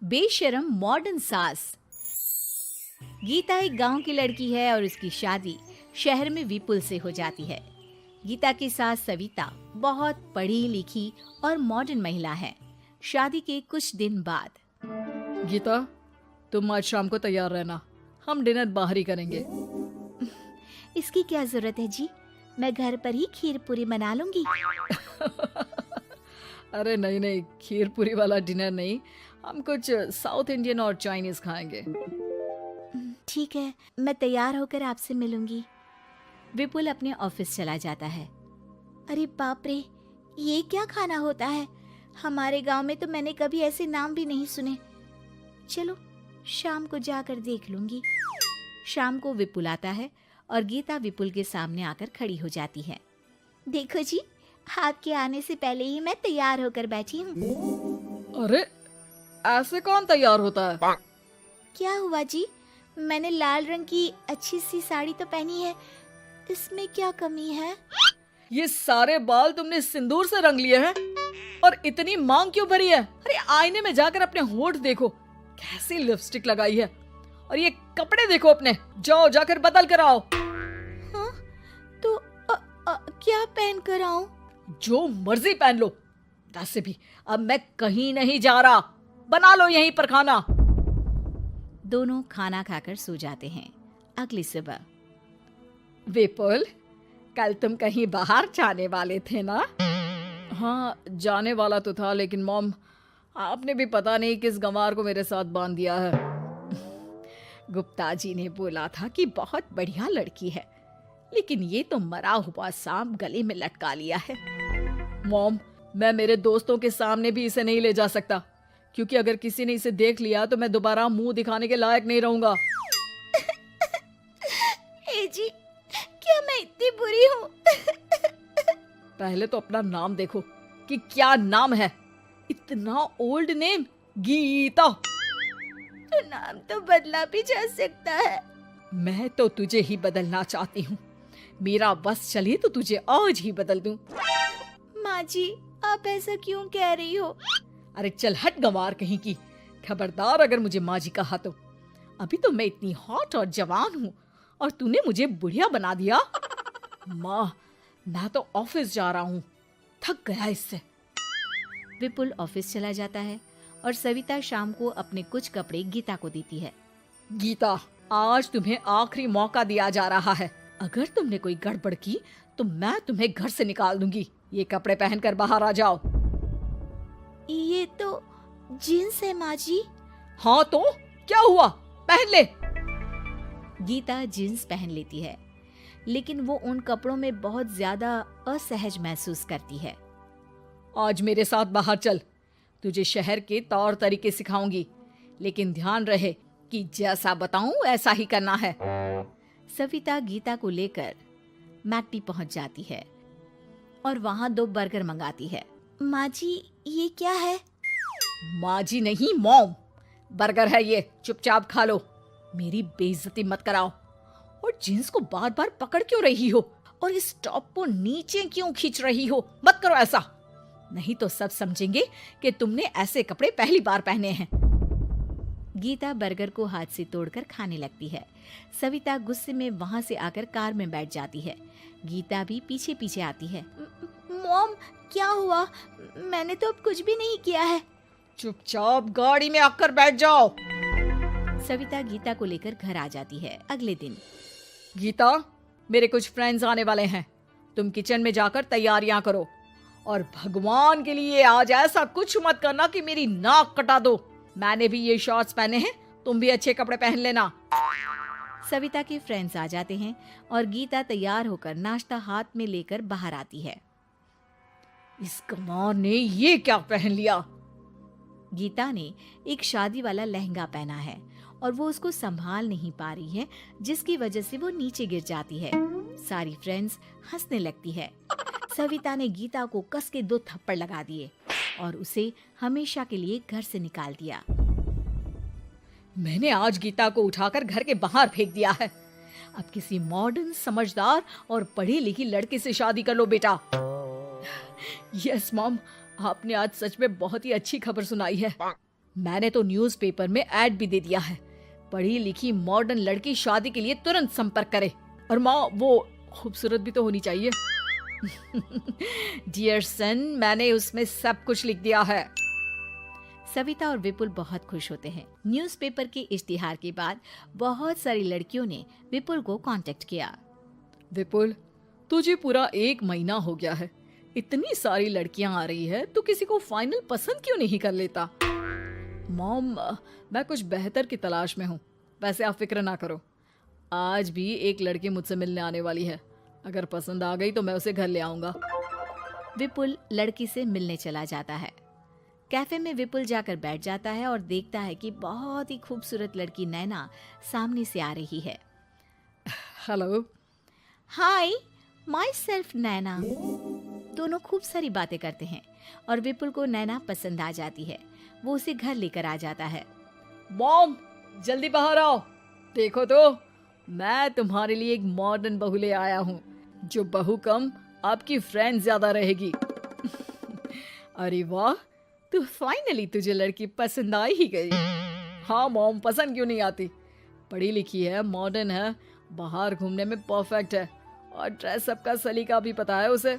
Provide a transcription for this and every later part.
बेशरम मॉडर्न सास। गीता एक गांव की लड़की है और उसकी शादी शहर में विपुल से हो जाती है। गीता की सास सविता बहुत पढ़ी लिखी और मॉडर्न महिला है। शादी के कुछ दिन बाद गीता, तुम आज शाम को तैयार रहना, हम डिनर बाहर ही करेंगे। इसकी क्या जरूरत है जी, मैं घर पर ही खीर पूरी बना लूंगी। अरे नहीं नहीं, खीर पूरी वाला डिनर नहीं, हम कुछ साउथ इंडियन और चाइनीज खाएंगे। ठीक है, मैं तैयार होकर आपसे मिलूंगी। विपुल अपने ऑफिस चला जाता है। अरे बाप रे, ये क्या खाना होता है? हमारे गांव में तो मैंने कभी ऐसे नाम भी नहीं सुने। चलो शाम को जाकर देख लूंगी। शाम को विपुल आता है और गीता विपुल के सामने आकर खड़ी हो जाती है। देखो जी, आपके आने से पहले ही मैं तैयार होकर बैठी हूँ। अरे ऐसे कौन तैयार होता है? क्या हुआ जी, मैंने लाल रंग की अच्छी सी साड़ी तो पहनी है, इसमें क्या कमी है? ये सारे बाल तुमने सिंदूर से रंग लिए हैं और इतनी मांग क्यों भरी है? अरे आईने में जाकर अपने होंठ देखो, कैसी लिपस्टिक लगाई है, और ये कपड़े देखो अपने, जाओ जाकर बदल कर आओ। हाँ, तो क्या पहन कर आऊं? जो मर्जी पहन लो। वैसे भी अब मैं कहीं नहीं जा रहा, बना लो यहीं पर खाना। दोनों खाना खाकर सो जाते हैं। अगली सुबह विपुल, कल तुम कहीं बाहर जाने वाले थे ना? हाँ, जाने वाला तो था, लेकिन मॉम आपने भी पता नहीं किस गंवार को मेरे साथ बांध दिया है। गुप्ता जी ने बोला था कि बहुत बढ़िया लड़की है, लेकिन ये तो मरा हुआ सांप गले में लटका लिया है। मॉम, मैं मेरे दोस्तों के सामने भी इसे नहीं ले जा सकता, क्योंकि अगर किसी ने इसे देख लिया तो मैं दोबारा मुंह दिखाने के लायक नहीं रहूंगा। ए जी, क्या मैं इतनी बुरी हूँ? पहले तो अपना नाम देखो कि क्या नाम है। इतना ओल्ड नेम, गीता। तो नाम तो बदला भी जा सकता है। मैं तो तुझे ही बदलना चाहती हूँ। मेरा बस चले तो तुझे आज ही बदल दूं। माँ जी, आप ऐसा क्यों कह रही हो? अरे चल हट गंवार कहीं की, खबरदार अगर मुझे माँ जी कहा तो। अभी तो मैं इतनी हॉट और जवान हूँ और तूने मुझे बुढ़िया बना दिया। माँ, मैं तो ऑफिस जा रहा हूँ, थक गया इससे। विपुल ऑफिस चला जाता है और सविता शाम को अपने कुछ कपड़े गीता को देती है। गीता, आज तुम्हें आखिरी मौका दिया जा रहा है। अगर तुमने कोई गड़बड़ की तो मैं तुम्हें घर से निकाल दूंगी। ये कपड़े पहनकर बाहर आ जाओ। ये तो जींस है माँ जी। हाँ तो क्या हुआ, पहन ले। गीता जींस पहन लेती है, लेकिन वो उन कपड़ों में बहुत ज्यादा असहज महसूस करती है। आज मेरे साथ बाहर चल, तुझे शहर के तौर तरीके सिखाऊंगी, लेकिन ध्यान रहे कि जैसा बताऊं ऐसा ही करना है। सविता गीता को लेकर मैकडी पहुंच जाती है और वहां 2 बर्गर मंगाती है। माँ जी, ये क्या है? माँ जी नहीं मॉम, बर्गर है ये, चुपचाप खा लो, मेरी बेइज्जती मत कराओ। और जींस को बार बार पकड़ क्यों रही हो और इस टॉप को नीचे क्यों खींच रही हो? मत करो ऐसा, नहीं तो सब समझेंगे कि तुमने ऐसे कपड़े पहली बार पहने हैं। गीता बर्गर को हाथ से तोड़कर खाने लगती है। सविता गुस्से में वहां से आकर कार में बैठ जाती है। गीता भी पीछे पीछे आती है। मॉम, क्या हुआ? मैंने तो अब कुछ भी नहीं किया है। चुपचाप गाड़ी में आकर बैठ जाओ। सविता गीता को लेकर घर आ जाती है। अगले दिन गीता, मेरे कुछ फ्रेंड्स आने वाले हैं, तुम किचन में जाकर तैयारियां करो, और भगवान के लिए आज ऐसा कुछ मत करना कि मेरी नाक कटा दो। मैंने भी ये शॉर्ट्स पहने हैं, तुम भी अच्छे कपड़े पहन लेना। सविता के फ्रेंड्स आ जाते हैं और गीता तैयार होकर नाश्ता हाथ में लेकर बाहर आती है। इस गंवार ने ये क्या पहन लिया? गीता ने एक शादी वाला लहंगा पहना है और वो उसको संभाल नहीं पा रही है, जिसकी वजह से वो नीचे गिर जाती है। सारी फ्रेंड्स हंसने लगती है। सविता ने गीता को कस के 2 थप्पड़ लगा दिए और उसे हमेशा के लिए घर से निकाल दिया। मैंने आज गीता को उठाकर घर के बाहर फेंक दिया है। अब किसी मॉडर्न, समझदार और पढ़ी लिखी लड़के से शादी कर लो बेटा। यस मॉम, आपने आज सच में बहुत ही अच्छी खबर सुनाई है। मैंने तो न्यूज़पेपर में ऐड भी दे दिया है, पढ़ी लिखी मॉडर्न लड़की शादी के लिए तुरंत संपर्क करे। और माँ, वो खूबसूरत भी तो होनी चाहिए। डियर सन, मैंने उसमें सब कुछ लिख दिया है। सविता और विपुल बहुत खुश होते हैं। न्यूज़पेपर के इश्तिहार के बाद बहुत सारी लड़कियों ने विपुल को कांटेक्ट किया। विपुल, तुझे पूरा 1 महीना हो गया है, इतनी सारी लड़कियां आ रही है, तू किसी को फाइनल पसंद क्यों नहीं कर लेता? मॉम, मैं कुछ बेहतर की तलाश में हूँ। वैसे आप फिक्र ना करो, आज भी एक लड़की मुझसे मिलने आने वाली है। अगर पसंद आ गई तो मैं उसे घर ले आऊंगा। विपुल लड़की से मिलने चला जाता है। कैफे में विपुल जाकर बैठ जाता है और देखता है कि बहुत ही खूबसूरत लड़की नैना सामने से आ रही है। हेलो। हाय, माई सेल्फ नैना। दोनों खूब सारी बातें करते हैं और विपुल को नैना पसंद आ जाती है। वो उसे घर लेकर आ जाता है। मॉम, जल्दी बाहर आओ। देखो तो, मैं तुम्हारे लिए एक मॉडर्न बहू ले आया हूँ, जो बहू कम आपकी फ्रेंड ज्यादा रहेगी। अरे वाह, तो फाइनली तुझे लड़की पसंद आ ही गई। हाँ मॉम, पसंद क्यों नहीं आती? पढ़ी लिखी है, मॉडर्न है, बाहर घूमने में परफेक्ट है और ड्रेसअप का सलीका भी पता है उसे।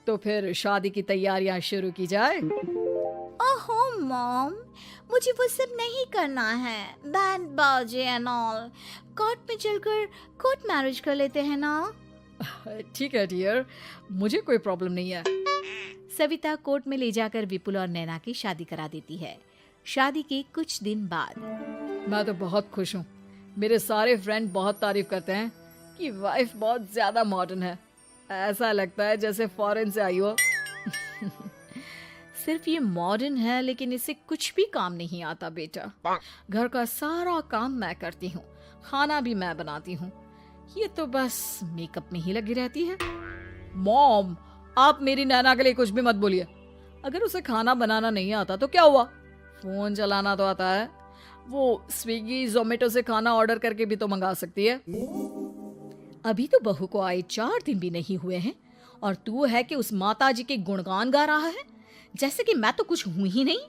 तो फिर शादी की तैयारियां शुरू की जाए। ओहो मॉम, मुझे वो सब नहीं करना है। बैंड बाजे एंड ऑल। कोर्ट में चलकर कोर्ट मैरिज कर लेते हैं ना। ठीक है डियर, मुझे कोई प्रॉब्लम नहीं है। सविता कोर्ट में ले जाकर विपुल और नैना की शादी करा देती है। शादी के कुछ दिन बाद मैं तो बहुत खुश हूँ। मेरे सारे फ्रेंड बहुत तारीफ करते हैं कि वाइफ बहुत ज्यादा मॉडर्न है। ऐसा लगता है जैसे फॉरेन से आई हो। सिर्फ ये मॉडर्न है, लेकिन इससे कुछ भी काम नहीं आता बेटा। घर का सारा काम मैं करती हूँ, खाना भी मैं बनाती हूँ। ये तो बस मेकअप में ही लगी रहती है। मॉम, आप मेरी नैना के लिए कुछ भी मत बोलिए। अगर उसे खाना बनाना नहीं आता तो क्या हुआ, फोन चलाना तो आता है। वो स्विगी जोमेटो से खाना ऑर्डर करके भी तो मंगा सकती है। अभी तो बहू को आए 4 दिन भी नहीं हुए हैं और तू है कि उस माता जी के गुणगान गा रहा है, जैसे कि मैं तो कुछ हूं ही नहीं।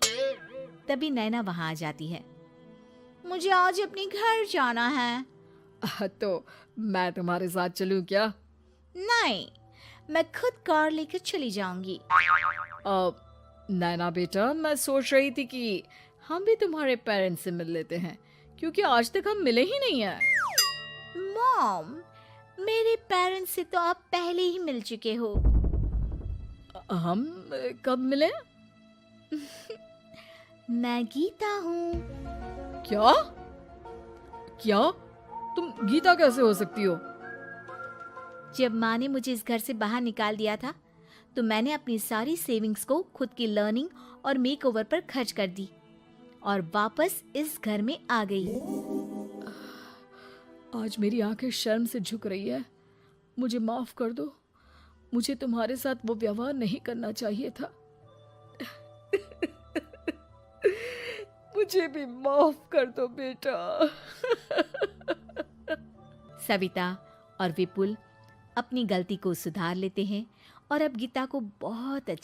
तभी नैना वहां आ जाती है। मुझे आज अपने घर जाना है। तो मैं तुम्हारे साथ चलूं क्या? नहीं, मैं खुद कार लेकर चली जाऊंगी। नैना बेटा, मैं सोच रही थी कि हम भी तुम्हारे पेरेंट्स से मिल लेते हैं, क्योंकि आज तक हम मिले ही नहीं हैं। मॉम, मेरे पेरेंट्स से तो आप पहले ही मिल चुके हो। हम कब मिले? मैं गीता हूँ। क्या? क्या? तुम गीता कैसे हो सकती हो? जब माँ ने मुझे इस घर से बाहर निकाल दिया था, तो मैंने अपनी सारी सेविंग्स को खुद की लर्निंग और मेकओवर पर खर्च कर दी और वापस इस घर में आ गई। आज मेरी आंखें शर्म से झुक रही है। मुझे माफ कर दो। मुझे तुम्हारे साथ वो व्यवहार नहीं करना चाहिए था। मुझे भी माफ कर दो बेटा। सविता और विपुल अपनी गलती को सुधार लेते हैं और अब गीता को बहुत